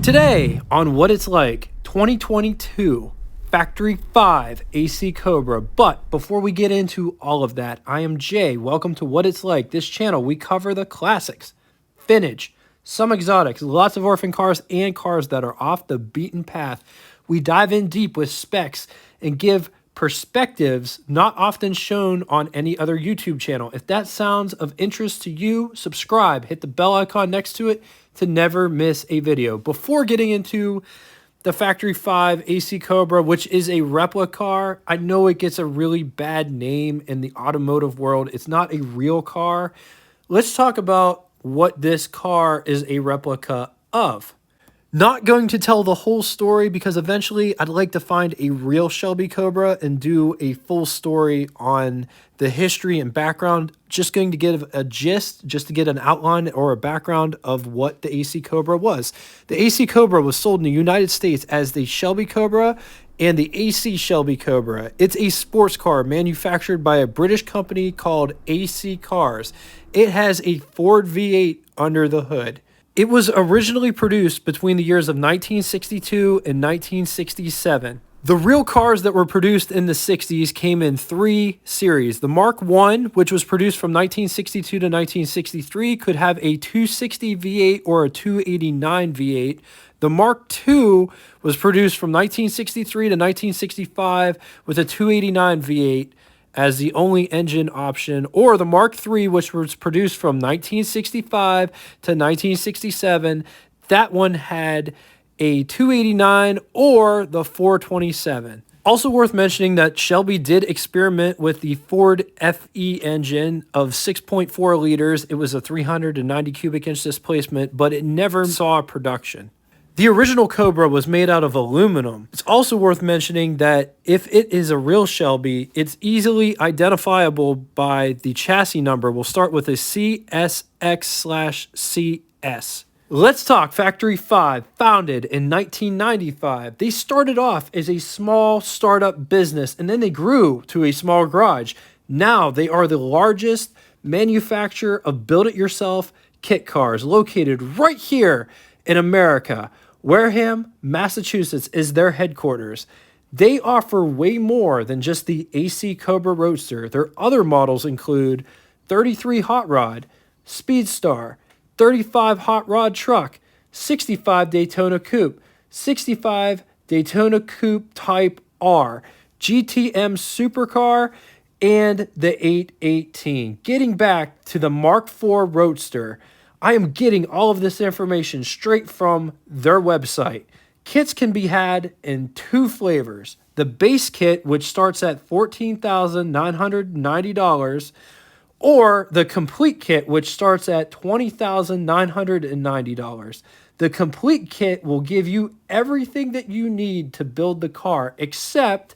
Today on What It's Like 2022 Factory 5 AC Cobra. But before we get into all of that, I am Jay. Welcome to What It's Like. This channel, we cover the classics, vintage, some exotics, lots of orphan cars, and cars that are off the beaten path. We dive in deep with specs and give perspectives not often shown on any other YouTube channel. If that sounds of interest to you, subscribe, hit the bell icon next to it to never miss a video. Before getting into the Factory 5 AC Cobra, which is a replica car, I know it gets a really bad name in the automotive world. It's not a real car. Let's talk about what this car is a replica of. Not going to tell the whole story because eventually I'd like to find a real Shelby Cobra and do a full story on the history and background. Just going to give a gist, just to get an outline or a background of what the AC Cobra was. The AC Cobra was sold in the United States as the Shelby Cobra and the AC Shelby Cobra. It's a sports car manufactured by a British company called AC Cars. It has a Ford V8 under the hood. It was originally produced between the years of 1962 and 1967. The real cars that were produced in the 60s came in three series. The Mark I, which was produced from 1962 to 1963, could have a 260 V8 or a 289 V8. The Mark II was produced from 1963 to 1965 with a 289 V8 as the only engine option, or the Mark III, which was produced from 1965 to 1967. That one had a 289 or the 427. Also worth mentioning that Shelby did experiment with the Ford FE engine of 6.4 liters. It was a 390 cubic inch displacement, but it never saw production. The original Cobra was made out of aluminum. It's also worth mentioning that if it is a real Shelby, it's easily identifiable by the chassis number. We'll start with a CSX/CS. Let's talk Factory 5, founded in 1995. They started off as a small startup business and then they grew to a small garage. Now they are the largest manufacturer of build-it-yourself kit cars located right here in America. Wareham, Massachusetts is their headquarters. They offer way more than just the AC Cobra Roadster. Their other models include 33 Hot Rod, Speedstar, 35 Hot Rod Truck, 65 Daytona Coupe, 65 Daytona Coupe Type R, GTM Supercar, and the 818. Getting back to the Mark IV Roadster, I am getting all of this information straight from their website. Kits can be had in two flavors. The base kit, which starts at $14,990, or the complete kit, which starts at $20,990. The complete kit will give you everything that you need to build the car, except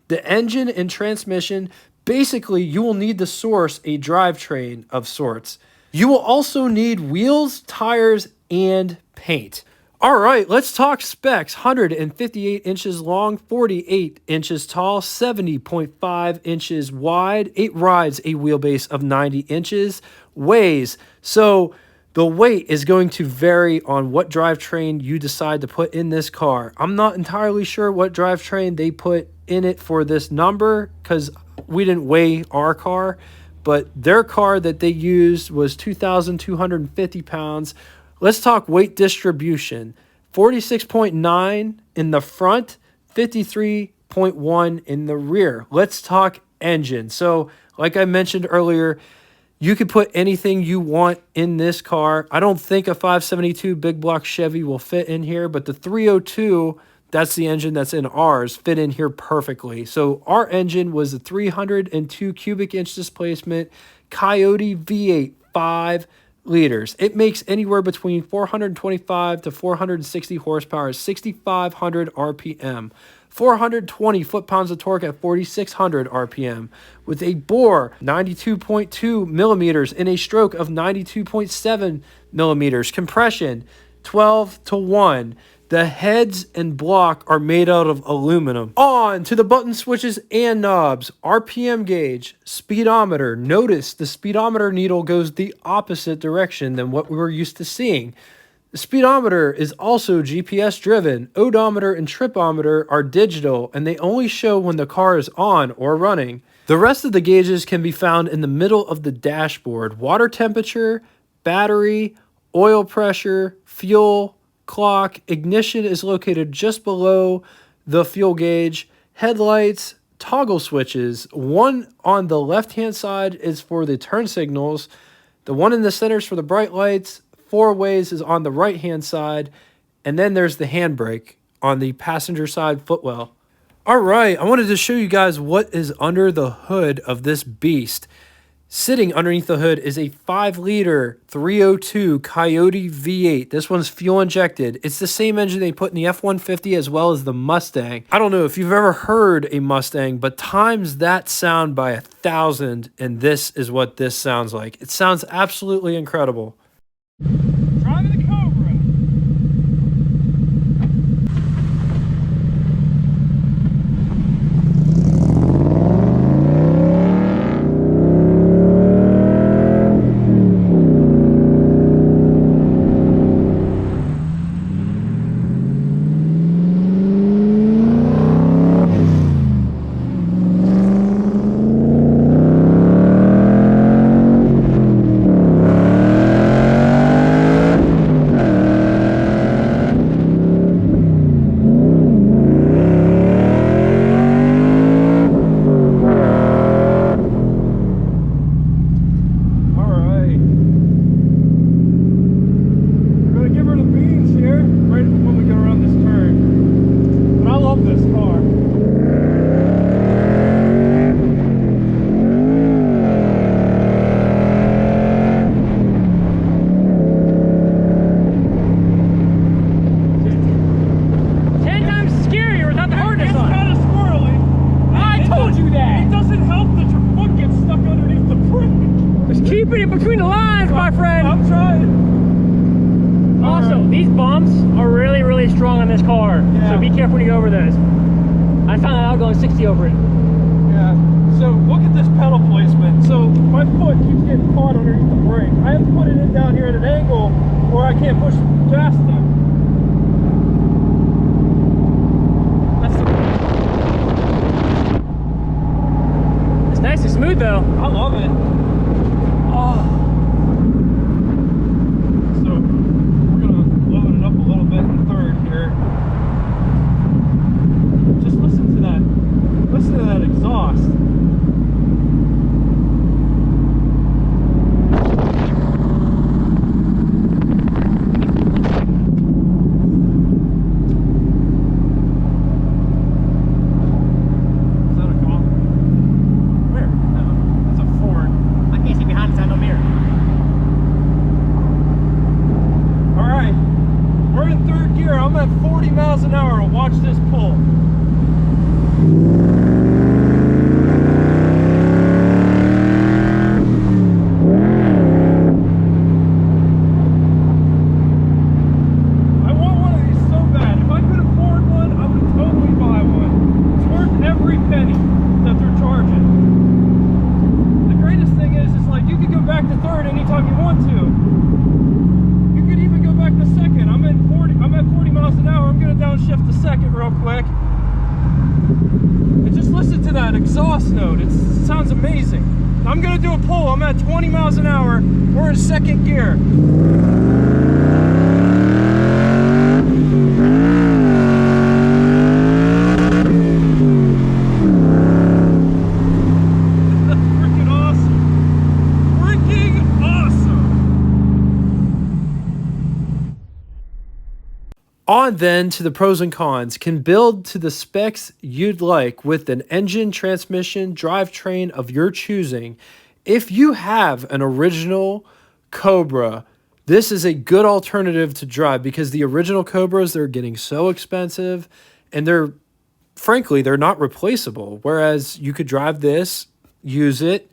the engine and transmission. Basically, you will need to source a drivetrain of sorts. You will also need wheels, tires, and paint. All right, let's talk specs. 158 inches long, 48 inches tall, 70.5 inches wide. It rides a wheelbase of 90 inches, weighs. So the weight is going to vary on what drivetrain you decide to put in this car. I'm not entirely sure what drivetrain they put in it for this number because we didn't weigh our car. But their car that they used was 2,250 pounds. Let's talk weight distribution. 46.9 in the front, 53.1 in the rear. Let's talk engine. So like I mentioned earlier, you could put anything you want in this car. I don't think a 572 big block Chevy will fit in here, but the 302, that's the engine that's in ours, fit in here perfectly. So our engine was a 302 cubic inch displacement Coyote V8, 5 liters. It makes anywhere between 425 to 460 horsepower, 6,500 RPM, 420 foot-pounds of torque at 4,600 RPM, with a bore 92.2 millimeters and a stroke of 92.7 millimeters. Compression 12:1. The heads and block are made out of aluminum. On to the button switches and knobs. RPM gauge, speedometer. Notice the speedometer needle goes the opposite direction than what we were used to seeing. The speedometer is also GPS driven. Odometer and tripometer are digital and they only show when the car is on or running. The rest of the gauges can be found in the middle of the dashboard. Water temperature, battery, oil pressure, fuel, clock, ignition is located just below the fuel gauge, headlights, toggle switches. One on the left-hand side is for the turn signals. The one in the center is for the bright lights. Four ways is on the right-hand side. And then there's the handbrake on the passenger side footwell. All right, I wanted to show you guys what is under the hood of this beast. Sitting underneath the hood is a 5-liter 302 Coyote V8. This one's fuel injected. It's the same engine they put in the F-150 as well as the Mustang. I don't know if you've ever heard a Mustang, but times that sound by 1,000, and this is what this sounds like. It sounds absolutely incredible. Driving the Cobra. Keeping it between the lines, my friend. I'm trying. Also, these bumps are really, really strong on this car. Yeah. So be careful when you go over those. I found that out going 60 over it. Yeah. So look at this pedal placement. So my foot keeps getting caught underneath the brake. I have to put it in down here at an angle or I can't push fast enough. It's nice and smooth though. I love it. Oh. So we're gonna load it up a little bit in third here. Just listen to that. Listen to that exhaust. I'm at 40 miles an hour. Watch this pull. I want one of these so bad. If I could afford one, I would totally buy one. It's worth every penny that they're charging. The greatest thing is like you could go back to third anytime you want to. You could even go back to second. I'm at 40 miles an hour. I'm going to downshift to second real quick. And just listen to that exhaust note. It sounds amazing. I'm going to do a pull. I'm at 20 miles an hour. We're in second gear. On then to the pros and cons. Can build to the specs you'd like with an engine, transmission, drivetrain of your choosing. If you have an original Cobra, this is a good alternative to drive because the original Cobras, they're getting so expensive and frankly, they're not replaceable. Whereas you could drive this, use it,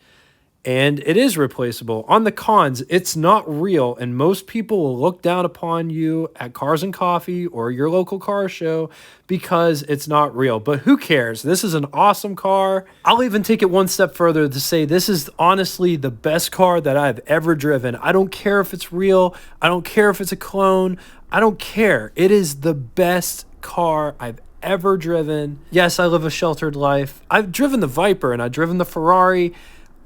and it is replaceable. On the cons, it's not real, and most people will look down upon you at Cars and Coffee or your local car show because it's not real. But who cares? This is an awesome car. I'll even take it one step further to say this is honestly the best car that I've ever driven. I don't care if it's real. I don't care if it's a clone. I don't care. It is the best car I've ever driven. Yes, I live a sheltered life. I've driven the Viper and I've driven the Ferrari.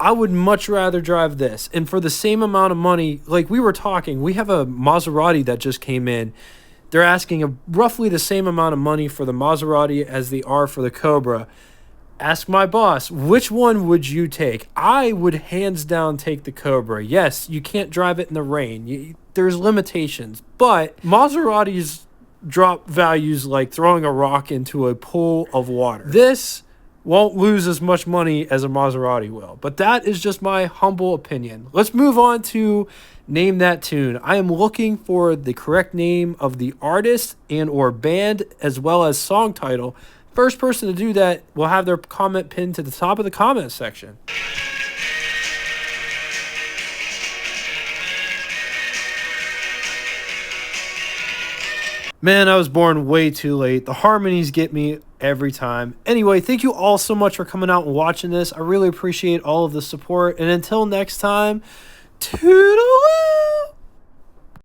I would much rather drive this. And for the same amount of money, like we were talking, we have a Maserati that just came in. They're asking roughly the same amount of money for the Maserati as they are for the Cobra. Ask my boss, which one would you take? I would hands down take the Cobra. Yes, you can't drive it in the rain. There's limitations. But Maseratis drop values like throwing a rock into a pool of water. This won't lose as much money as a Maserati will. But that is just my humble opinion. Let's move on to Name That Tune. I am looking for the correct name of the artist and or band as well as song title. First person to do that will have their comment pinned to the top of the comment section. Man, I was born way too late. The harmonies get me every time. Anyway, thank you all so much for coming out and watching this. I really appreciate all of the support. And until next time, toodaloo!